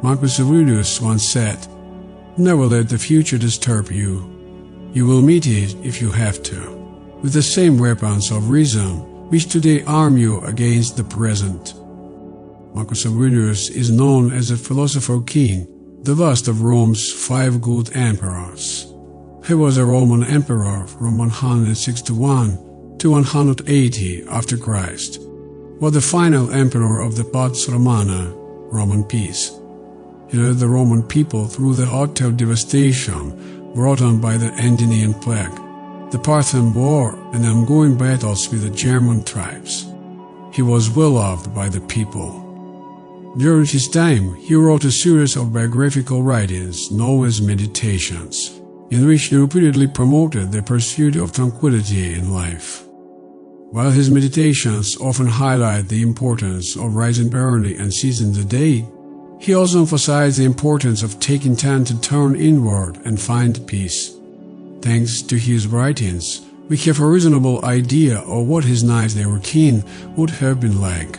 Marcus Aurelius once said, "Never let the future disturb you. You will meet it if you have to, with the same weapons of reason which today arm you against the present." Marcus Aurelius is known as a philosopher king, the last of Rome's 5 good emperors. He was a Roman emperor from 161 to 180 after Christ, was the final emperor of the Pax Romana, Roman peace. He led the Roman people through the utter devastation brought on by the Endinian plague, the Parthian war, and ongoing battles with the German tribes. He was well loved by the people. During his time, he wrote a series of biographical writings known as Meditations, in which he repeatedly promoted the pursuit of tranquility in life. While his meditations often highlight the importance of rising early and seizing the day, he also emphasized the importance of taking time to turn inward and find peace. Thanks to his writings, we have a reasonable idea of what his nightly routine would have been like.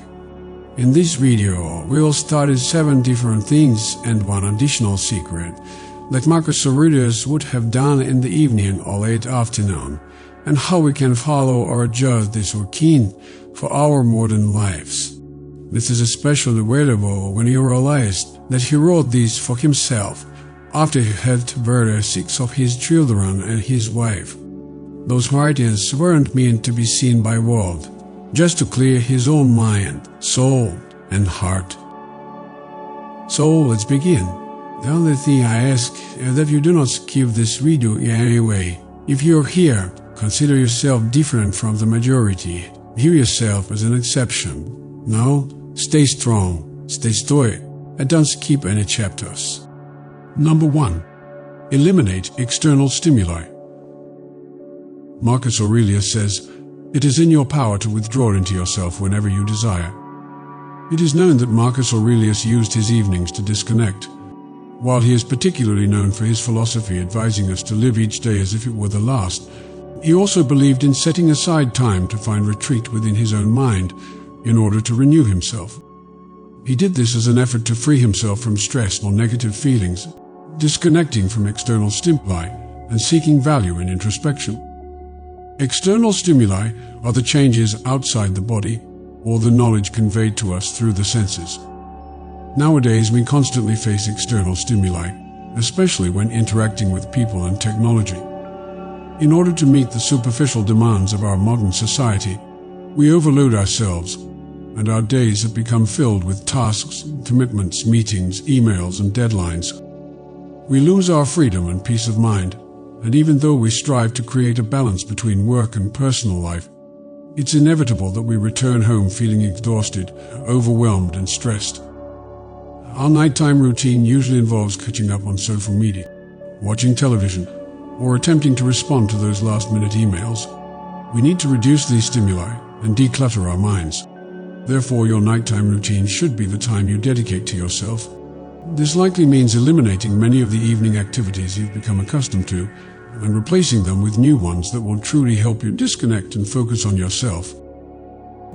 In this video, we will study 7 different things and 1 additional secret that Marcus Aurelius would have done in the evening or late afternoon, and how we can follow or adjust this routine for our modern lives. This is especially valuable when you realize that he wrote these for himself after he had buried 6 of his children and his wife. Those writings weren't meant to be seen by the world, just to clear his own mind, soul, and heart. So let's begin. The only thing I ask is that you do not skip this video in any way. If you're here, consider yourself different from the majority. View yourself as an exception. Now, stay strong, stay stoic, and don't skip any chapters. Number 1. Eliminate external stimuli. Marcus Aurelius says, "It is in your power to withdraw into yourself whenever you desire." It is known that Marcus Aurelius used his evenings to disconnect. While he is particularly known for his philosophy advising us to live each day as if it were the last, he also believed in setting aside time to find retreat within his own mind in order to renew himself. He did this as an effort to free himself from stress or negative feelings, disconnecting from external stimuli and seeking value in introspection. External stimuli are the changes outside the body or the knowledge conveyed to us through the senses. Nowadays, we constantly face external stimuli, especially when interacting with people and technology. In order to meet the superficial demands of our modern society, we overload ourselves, and our days have become filled with tasks, commitments, meetings, emails, and deadlines. We lose our freedom and peace of mind, and even though we strive to create a balance between work and personal life, it's inevitable that we return home feeling exhausted, overwhelmed, and stressed. Our nighttime routine usually involves catching up on social media, watching television, or attempting to respond to those last-minute emails. We need to reduce these stimuli and declutter our minds. Therefore, your nighttime routine should be the time you dedicate to yourself. This likely means eliminating many of the evening activities you've become accustomed to and replacing them with new ones that will truly help you disconnect and focus on yourself.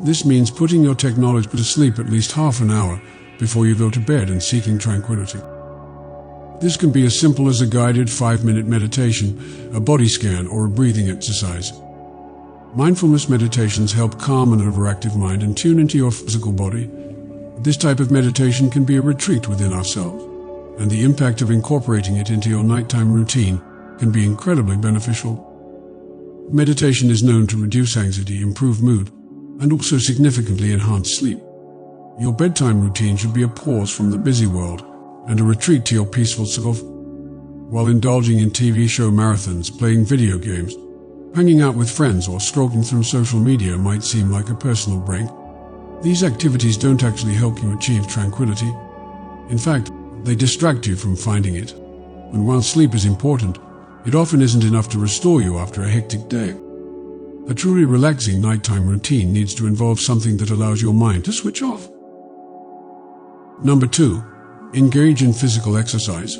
This means putting your technology to sleep at least half an hour before you go to bed and seeking tranquility. This can be as simple as a guided 5-minute meditation, a body scan, or a breathing exercise. Mindfulness meditations help calm an overactive mind and tune into your physical body. This type of meditation can be a retreat within ourselves, and the impact of incorporating it into your nighttime routine can be incredibly beneficial. Meditation is known to reduce anxiety, improve mood, and also significantly enhance sleep. Your bedtime routine should be a pause from the busy world and a retreat to your peaceful self. While indulging in TV show marathons, playing video games, hanging out with friends, or scrolling through social media might seem like a personal break, these activities don't actually help you achieve tranquility. In fact, they distract you from finding it. And while sleep is important, it often isn't enough to restore you after a hectic day. A truly relaxing nighttime routine needs to involve something that allows your mind to switch off. Number 2. Engage in physical exercise.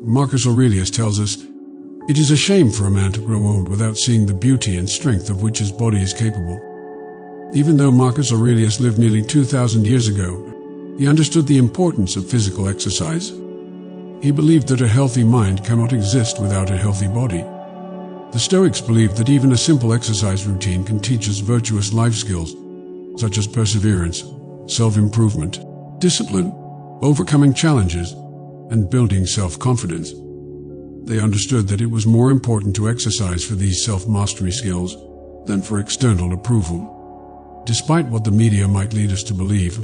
Marcus Aurelius tells us, "It is a shame for a man to grow old without seeing the beauty and strength of which his body is capable." Even though Marcus Aurelius lived nearly 2,000 years ago, He understood the importance of physical exercise. He believed that a healthy mind cannot exist without a healthy body. The Stoics believed that even a simple exercise routine can teach us virtuous life skills, such as perseverance, self-improvement, discipline, overcoming challenges, and building self-confidence. They understood that it was more important to exercise for these self-mastery skills than for external approval. Despite what the media might lead us to believe,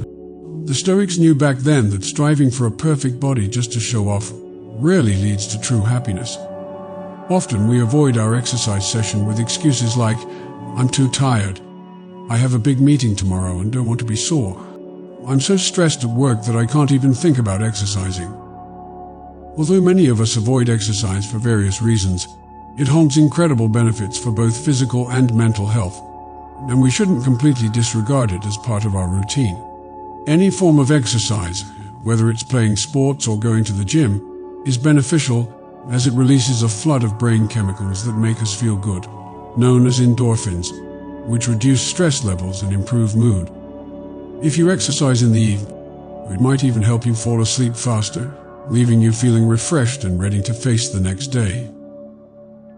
the Stoics knew back then that striving for a perfect body just to show off rarely leads to true happiness. Often we avoid our exercise session with excuses like, "I'm too tired," "I have a big meeting tomorrow and don't want to be sore," "I'm so stressed at work that I can't even think about exercising." Although many of us avoid exercise for various reasons, it holds incredible benefits for both physical and mental health, and we shouldn't completely disregard it as part of our routine. Any form of exercise, whether it's playing sports or going to the gym, is beneficial as it releases a flood of brain chemicals that make us feel good, known as endorphins, which reduce stress levels and improve mood. If you exercise in the evening, it might even help you fall asleep faster, leaving you feeling refreshed and ready to face the next day.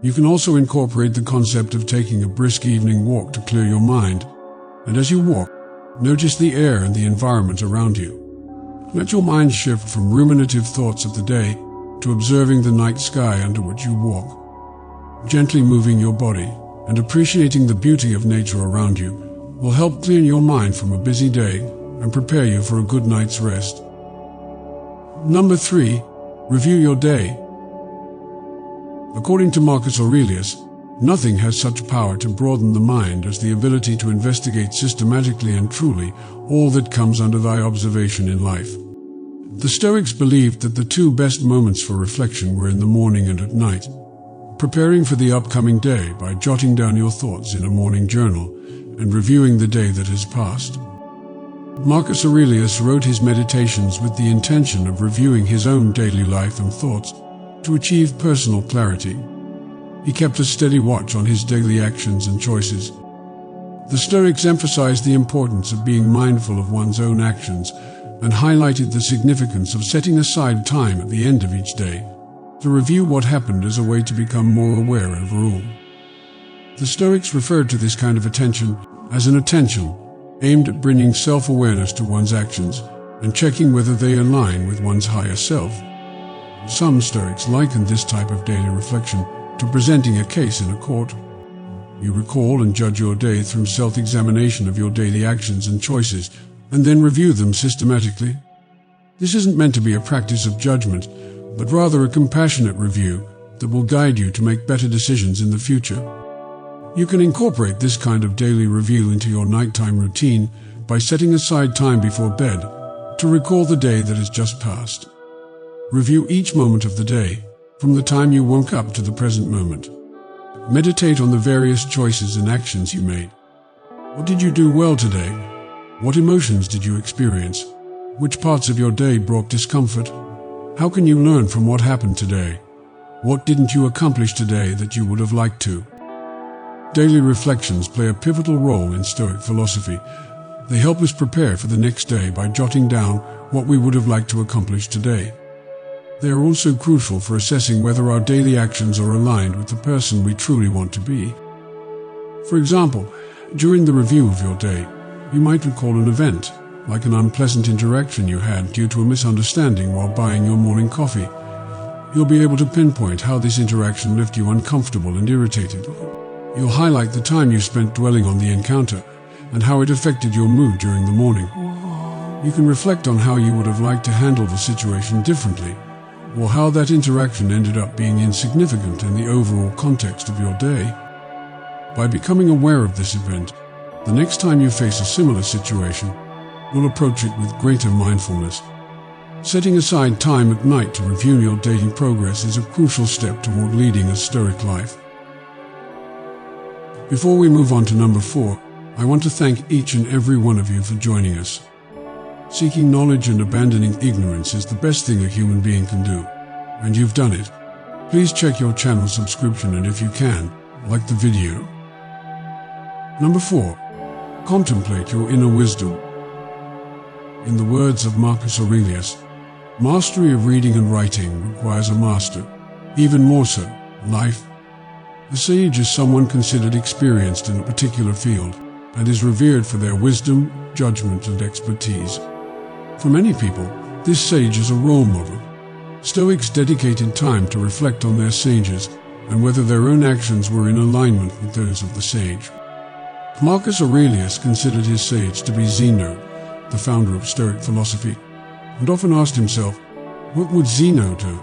You can also incorporate the concept of taking a brisk evening walk to clear your mind, and as you walk, notice the air and the environment around you. Let your mind shift from ruminative thoughts of the day to observing the night sky under which you walk. Gently moving your body and appreciating the beauty of nature around you will help clear your mind from a busy day and prepare you for a good night's rest. Number 3, review your day. According to Marcus Aurelius, nothing has such power to broaden the mind as the ability to investigate systematically and truly all that comes under thy observation in life. The Stoics believed that the two best moments for reflection were in the morning and at night. Preparing for the upcoming day by jotting down your thoughts in a morning journal and reviewing the day that has passed. Marcus Aurelius wrote his meditations with the intention of reviewing his own daily life and thoughts to achieve personal clarity. He kept a steady watch on his daily actions and choices. The Stoics emphasized the importance of being mindful of one's own actions and highlighted the significance of setting aside time at the end of each day to review what happened as a way to become more aware overall. The Stoics referred to this kind of attention as an attention aimed at bringing self-awareness to one's actions and checking whether they align with one's higher self. Some Stoics likened this type of daily reflection to presenting a case in a court. You recall and judge your day through self-examination of your daily actions and choices, and then review them systematically. This isn't meant to be a practice of judgment, but rather a compassionate review that will guide you to make better decisions in the future. You can incorporate this kind of daily review into your nighttime routine by setting aside time before bed to recall the day that has just passed. Review each moment of the day, from the time you woke up to the present moment. Meditate on the various choices and actions you made. What did you do well today? What emotions did you experience? Which parts of your day brought discomfort? How can you learn from what happened today? What didn't you accomplish today that you would have liked to? Daily reflections play a pivotal role in Stoic philosophy. They help us prepare for the next day by jotting down what we would have liked to accomplish today. They are also crucial for assessing whether our daily actions are aligned with the person we truly want to be. For example, during the review of your day, you might recall an event, like an unpleasant interaction you had due to a misunderstanding while buying your morning coffee. You'll be able to pinpoint how this interaction left you uncomfortable and irritated. You'll highlight the time you spent dwelling on the encounter and how it affected your mood during the morning. You can reflect on how you would have liked to handle the situation differently, or how that interaction ended up being insignificant in the overall context of your day. By becoming aware of this event, the next time you face a similar situation, you'll approach it with greater mindfulness. Setting aside time at night to review your daily progress is a crucial step toward leading a Stoic life. Before we move on to number 4, I want to thank each and every one of you for joining us. Seeking knowledge and abandoning ignorance is the best thing a human being can do, and you've done it. Please check your channel subscription and if you can, like the video. Number 4, contemplate your inner wisdom. In the words of Marcus Aurelius, mastery of reading and writing requires a master. Even more so, life. A sage is someone considered experienced in a particular field and is revered for their wisdom, judgment, and expertise. For many people, this sage is a role model. Stoics dedicated time to reflect on their sages and whether their own actions were in alignment with those of the sage. Marcus Aurelius considered his sage to be Zeno, the founder of Stoic philosophy, and often asked himself, what would Zeno do?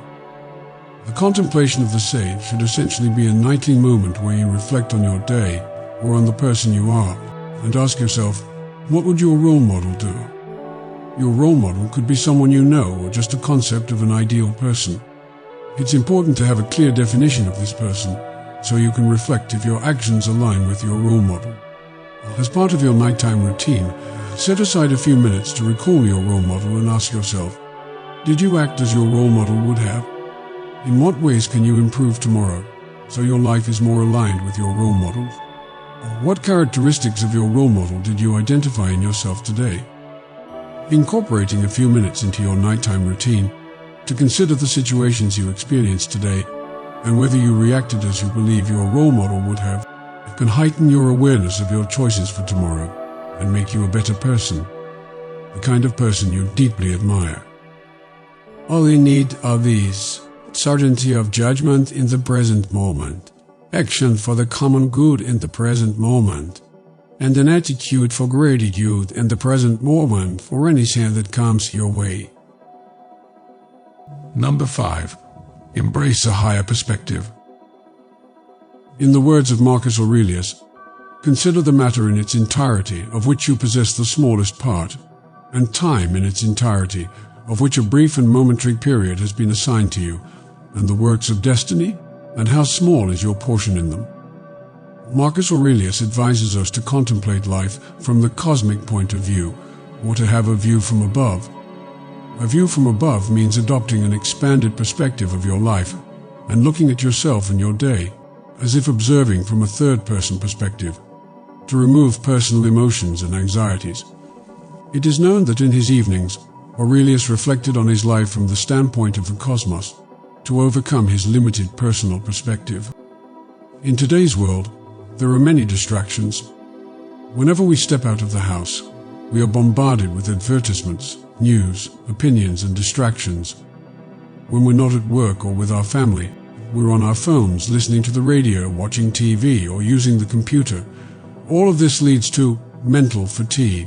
The contemplation of the sage should essentially be a nightly moment where you reflect on your day or on the person you are, and ask yourself, what would your role model do? Your role model could be someone you know or just a concept of an ideal person. It's important to have a clear definition of this person so you can reflect if your actions align with your role model. As part of your nighttime routine, set aside a few minutes to recall your role model and ask yourself, did you act as your role model would have? In what ways can you improve tomorrow so your life is more aligned with your role model? What characteristics of your role model did you identify in yourself today? Incorporating a few minutes into your nighttime routine to consider the situations you experienced today and whether you reacted as you believe your role model would have can heighten your awareness of your choices for tomorrow and make you a better person, the kind of person you deeply admire. All you need are these: certainty of judgment in the present moment, action for the common good in the present moment, and an attitude for gratitude in the present moment for anything that comes your way. Number 5. Embrace a higher perspective. In the words of Marcus Aurelius, consider the matter in its entirety, of which you possess the smallest part, and time in its entirety, of which a brief and momentary period has been assigned to you, and the works of destiny, and how small is your portion in them. Marcus Aurelius advises us to contemplate life from the cosmic point of view, or to have a view from above. A view from above means adopting an expanded perspective of your life and looking at yourself and your day, as if observing from a third-person perspective, to remove personal emotions and anxieties. It is known that in his evenings, Aurelius reflected on his life from the standpoint of the cosmos to overcome his limited personal perspective. In today's world, there are many distractions. Whenever we step out of the house, we are bombarded with advertisements, news, opinions, and distractions. When we're not at work or with our family, we're on our phones, listening to the radio, watching TV, or using the computer. All of this leads to mental fatigue.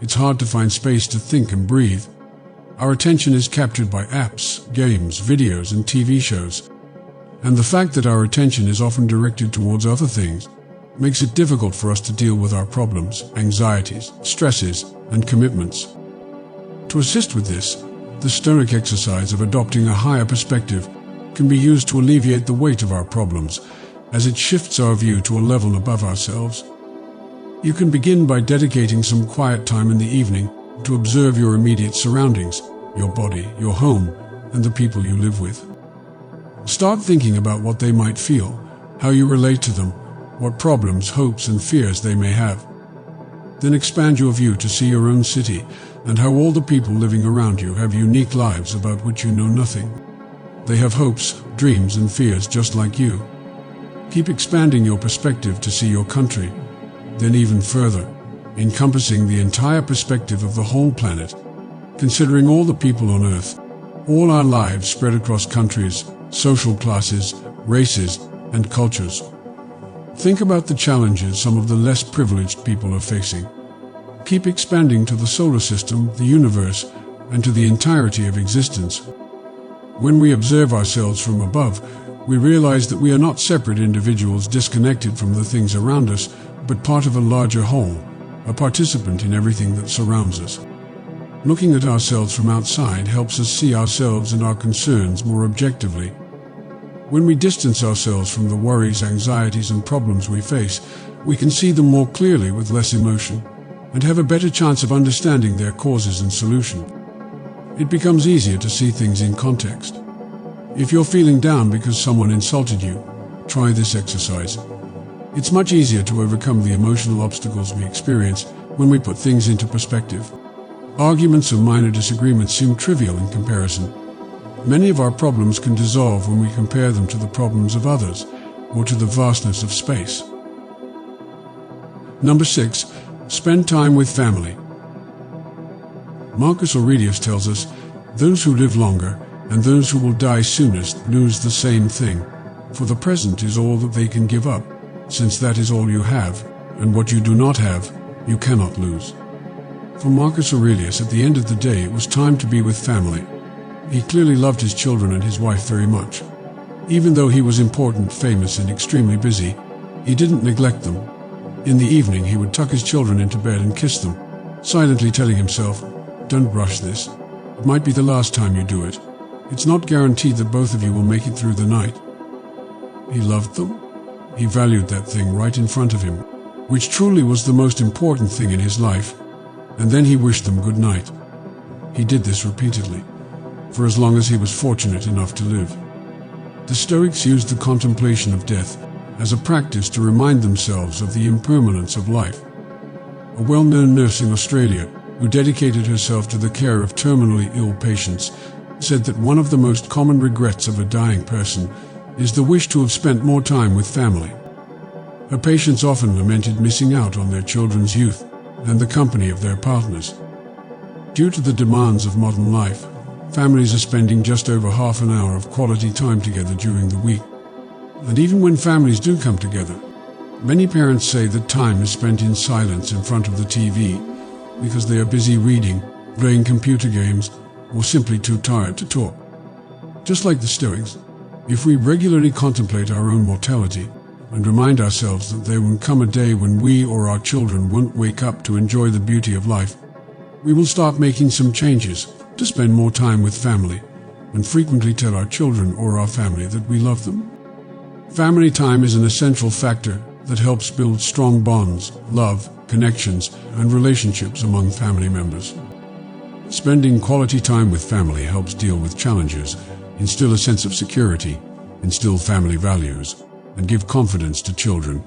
It's hard to find space to think and breathe. Our attention is captured by apps, games, videos, and TV shows. And the fact that our attention is often directed towards other things makes it difficult for us to deal with our problems, anxieties, stresses, and commitments. To assist with this, the Stoic exercise of adopting a higher perspective can be used to alleviate the weight of our problems, as it shifts our view to a level above ourselves. You can begin by dedicating some quiet time in the evening to observe your immediate surroundings, your body, your home, and the people you live with. Start thinking about what they might feel, how you relate to them, what problems, hopes, and fears they may have. Then expand your view to see your own city and how all the people living around you have unique lives about which you know nothing. They have hopes, dreams, and fears just like you. Keep expanding your perspective to see your country, then even further, encompassing the entire perspective of the whole planet, considering all the people on Earth, all our lives spread across countries, social classes, races, and cultures. Think about the challenges some of the less privileged people are facing. Keep expanding to the solar system, the universe, and to the entirety of existence. When we observe ourselves from above, we realize that we are not separate individuals disconnected from the things around us, but part of a larger whole, a participant in everything that surrounds us. Looking at ourselves from outside helps us see ourselves and our concerns more objectively. When we distance ourselves from the worries, anxieties, and problems we face, we can see them more clearly with less emotion, and have a better chance of understanding their causes and solution. It becomes easier to see things in context. If you're feeling down because someone insulted you, try this exercise. It's much easier to overcome the emotional obstacles we experience when we put things into perspective. Arguments or minor disagreements seem trivial in comparison. Many of our problems can dissolve when we compare them to the problems of others, or to the vastness of space. Number 6. Spend time with family. Marcus Aurelius tells us, "Those who live longer and those who will die soonest lose the same thing, for the present is all that they can give up, since that is all you have, and what you do not have, you cannot lose." For Marcus Aurelius, at the end of the day, it was time to be with family. He clearly loved his children and his wife very much. Even though he was important, famous, and extremely busy, he didn't neglect them. In the evening, he would tuck his children into bed and kiss them, silently telling himself, "Don't rush this. It might be the last time you do it. It's not guaranteed that both of you will make it through the night." He loved them. He valued that thing right in front of him, which truly was the most important thing in his life. And then he wished them good night. He did this repeatedly, for as long as he was fortunate enough to live. The Stoics used the contemplation of death as a practice to remind themselves of the impermanence of life. A well-known nurse in Australia, who dedicated herself to the care of terminally ill patients, said that one of the most common regrets of a dying person is the wish to have spent more time with family. Her patients often lamented missing out on their children's youth and the company of their partners. Due to the demands of modern life, families are spending just over half an hour of quality time together during the week. And even when families do come together, many parents say that time is spent in silence in front of the TV because they are busy reading, playing computer games, or simply too tired to talk. Just like the Stoics, if we regularly contemplate our own mortality and remind ourselves that there will come a day when we or our children won't wake up to enjoy the beauty of life, we will start making some changes to spend more time with family and frequently tell our children or our family that we love them. Family time is an essential factor that helps build strong bonds, love, connections, and relationships among family members. Spending quality time with family helps deal with challenges, instill a sense of security, instill family values, and give confidence to children.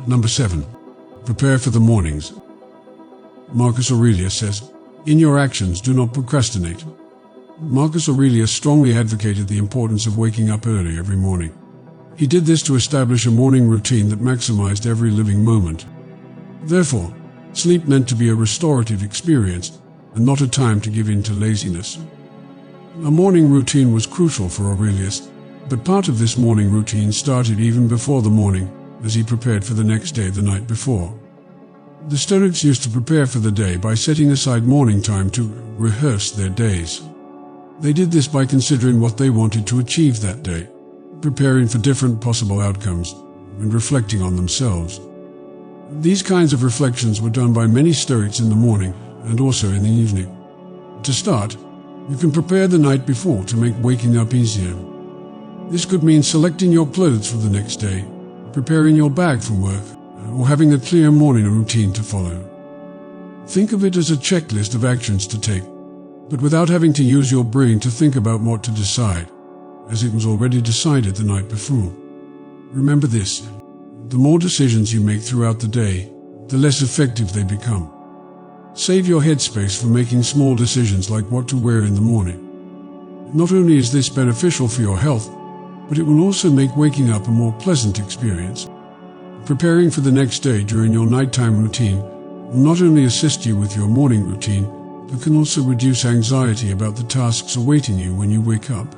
Number 7. Prepare for the mornings. Marcus Aurelius says, "In your actions, do not procrastinate." Marcus Aurelius strongly advocated the importance of waking up early every morning. He did this to establish a morning routine that maximized every living moment. Therefore, sleep meant to be a restorative experience and not a time to give in to laziness. A morning routine was crucial for Aurelius, but part of this morning routine started even before the morning, as he prepared for the next day the night before. The Stoics used to prepare for the day by setting aside morning time to rehearse their days. They did this by considering what they wanted to achieve that day, preparing for different possible outcomes, and reflecting on themselves. These kinds of reflections were done by many Stoics in the morning and also in the evening. To start, you can prepare the night before to make waking up easier. This could mean selecting your clothes for the next day, preparing your bag for work, or having a clear morning routine to follow. Think of it as a checklist of actions to take, but without having to use your brain to think about what to decide, as it was already decided the night before. Remember this: the more decisions you make throughout the day, the less effective they become. Save your headspace for making small decisions like what to wear in the morning. Not only is this beneficial for your health, but it will also make waking up a more pleasant experience. Preparing for the next day during your nighttime routine will not only assist you with your morning routine, but can also reduce anxiety about the tasks awaiting you when you wake up.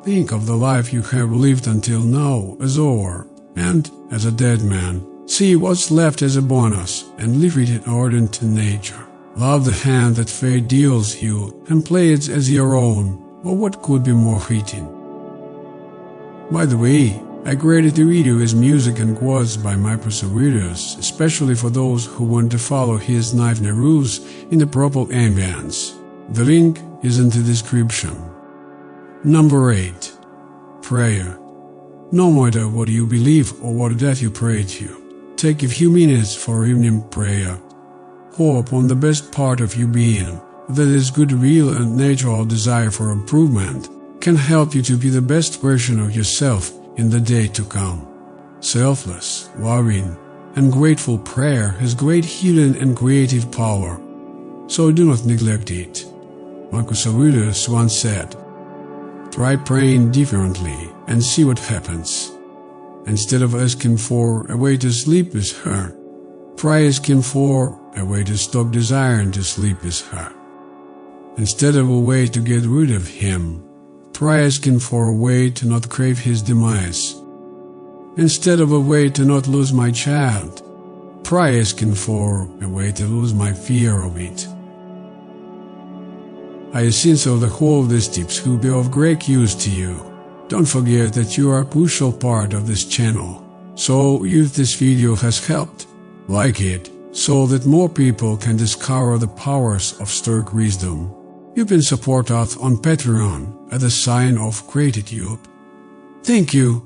Think of the life you have lived until now as o'er, and, as a dead man, see what's left as a bonus, and live it according to nature. Love the hand that fate deals you, and play it as your own, or what could be more fitting? By the way, I created the video as music and quotes by Marcus Aurelius, especially for those who want to follow his 9 rules in the proper ambience. The link is in the description. Number 8. Prayer. No matter what you believe or what that you pray to, take a few minutes for evening prayer. Call upon the best part of your being, that is good, real and natural desire for improvement, can help you to be the best version of yourself in the day to come. Selfless, loving, and grateful prayer has great healing and creative power, so do not neglect it. Marcus Aurelius once said, "Try praying differently and see what happens. Instead of asking for a way to sleep with her, try asking for a way to stop desiring to sleep with her. Instead of a way to get rid of him, try asking for a way to not crave his demise. Instead of a way to not lose my child, try asking for a way to lose my fear of it." I sincerely hope these tips will be of great use to you. Don't forget that you are a crucial part of this channel, so if this video has helped, like it, so that more people can discover the powers of Stoic wisdom. You can support us on Patreon at the sign of gratitude. Thank you.